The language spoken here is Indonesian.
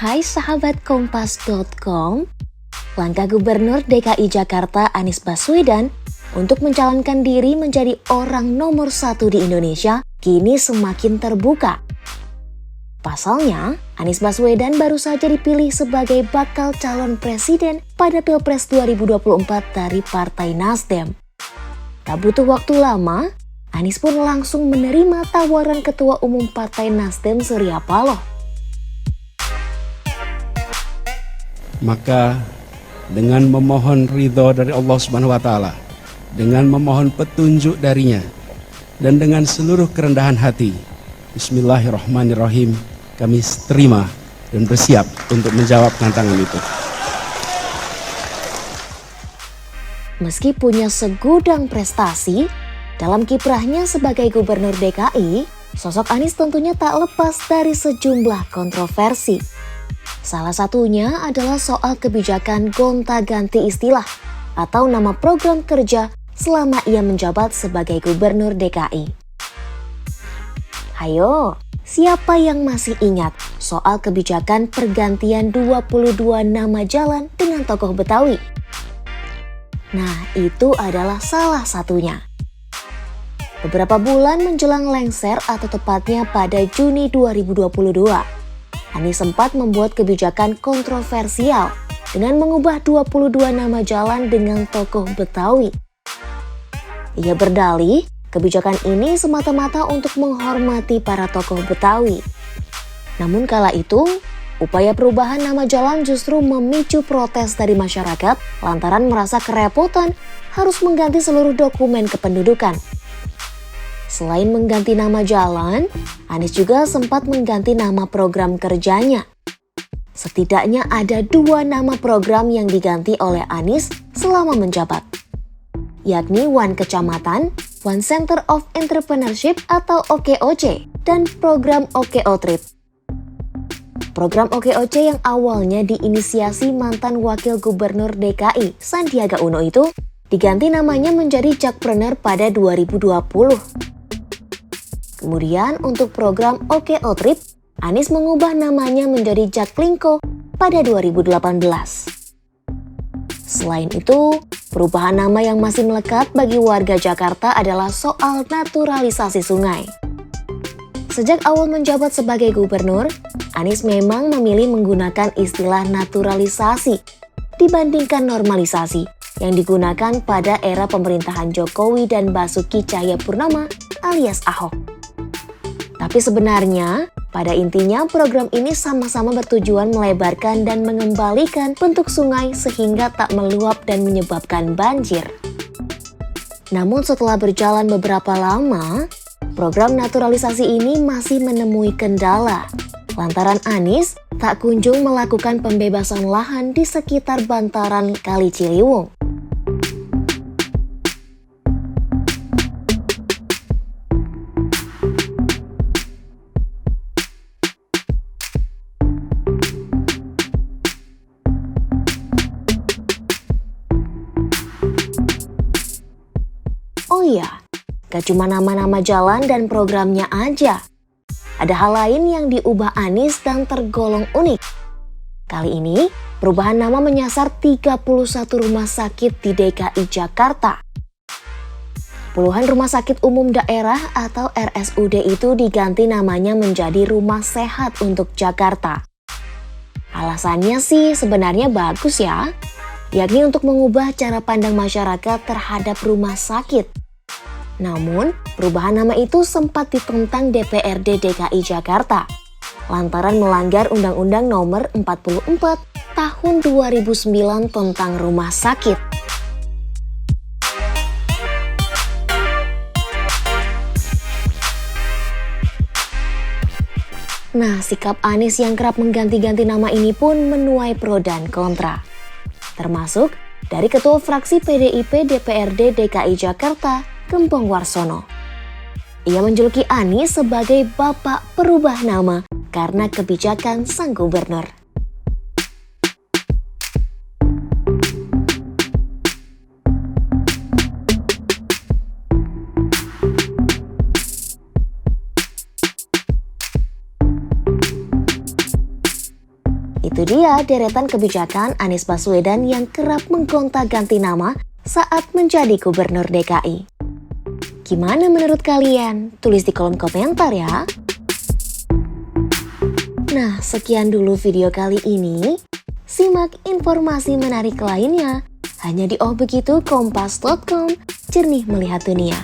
Hai sahabat Kompas.com, langkah Gubernur DKI Jakarta Anies Baswedan untuk mencalonkan diri menjadi orang nomor 1 di Indonesia kini semakin terbuka. Pasalnya, Anies Baswedan baru saja dipilih sebagai bakal calon presiden pada Pilpres 2024 dari Partai Nasdem. Tak butuh waktu lama, Anies pun langsung menerima tawaran Ketua Umum Partai Nasdem Surya Paloh. Maka dengan memohon ridho dari Allah Subhanahu wa Ta'ala, dengan memohon petunjuk darinya, dan dengan seluruh kerendahan hati, Bismillahirrahmanirrahim, kami terima dan bersiap untuk menjawab tantangan itu. Meski punya segudang prestasi, dalam kiprahnya sebagai Gubernur DKI, sosok Anies tentunya tak lepas dari sejumlah kontroversi. Salah satunya adalah soal kebijakan gonta-ganti istilah atau nama program kerja selama ia menjabat sebagai Gubernur DKI. Hayo, siapa yang masih ingat soal kebijakan pergantian 22 nama jalan dengan tokoh Betawi? Nah, itu adalah salah satunya. Beberapa bulan menjelang lengser atau tepatnya pada Juni 2022, Anies sempat membuat kebijakan kontroversial dengan mengubah 22 nama jalan dengan tokoh Betawi. Ia berdalih, kebijakan ini semata-mata untuk menghormati para tokoh Betawi. Namun kala itu, upaya perubahan nama jalan justru memicu protes dari masyarakat lantaran merasa kerepotan harus mengganti seluruh dokumen kependudukan. Selain mengganti nama jalan, Anies juga sempat mengganti nama program kerjanya. Setidaknya ada 2 nama program yang diganti oleh Anies selama menjabat, yakni One Kecamatan, One Center of Entrepreneurship atau OKOC, dan program OKO Trip. Program OKOC yang awalnya diinisiasi mantan Wakil Gubernur DKI Sandiaga Uno itu diganti namanya menjadi Jakpreneur pada 2020. Kemudian untuk program OKO Trip, Anies mengubah namanya menjadi Jaklingko pada 2018. Selain itu, perubahan nama yang masih melekat bagi warga Jakarta adalah soal naturalisasi sungai. Sejak awal menjabat sebagai gubernur, Anies memang memilih menggunakan istilah naturalisasi dibandingkan normalisasi yang digunakan pada era pemerintahan Jokowi dan Basuki Cahayapurnama alias Ahok. Tapi sebenarnya, pada intinya program ini sama-sama bertujuan melebarkan dan mengembalikan bentuk sungai sehingga tak meluap dan menyebabkan banjir. Namun setelah berjalan beberapa lama, program naturalisasi ini masih menemui kendala, lantaran Anies tak kunjung melakukan pembebasan lahan di sekitar bantaran Kali Ciliwung. Oh iya, gak cuma nama-nama jalan dan programnya aja. Ada hal lain yang diubah Anies dan tergolong unik. Kali ini, perubahan nama menyasar 31 rumah sakit di DKI Jakarta. Puluhan rumah sakit umum daerah atau RSUD itu diganti namanya menjadi Rumah Sehat untuk Jakarta. Alasannya sih sebenarnya bagus ya, yakni untuk mengubah cara pandang masyarakat terhadap rumah sakit. Namun, perubahan nama itu sempat ditentang DPRD DKI Jakarta lantaran melanggar Undang-Undang Nomor 44 Tahun 2009 tentang rumah sakit. Nah, sikap Anies yang kerap mengganti-ganti nama ini pun menuai pro dan kontra. Termasuk dari Ketua Fraksi PDIP DPRD DKI Jakarta, Gembong Warsono. Ia menjuluki Anies sebagai Bapak Perubah Nama karena kebijakan sang gubernur. Itu dia deretan kebijakan Anies Baswedan yang kerap menggonta-ganti nama saat menjadi gubernur DKI. Gimana menurut kalian? Tulis di kolom komentar ya. Nah, sekian dulu video kali ini. Simak informasi menarik lainnya hanya di Oh Begitu Kompas.com, jernih melihat dunia.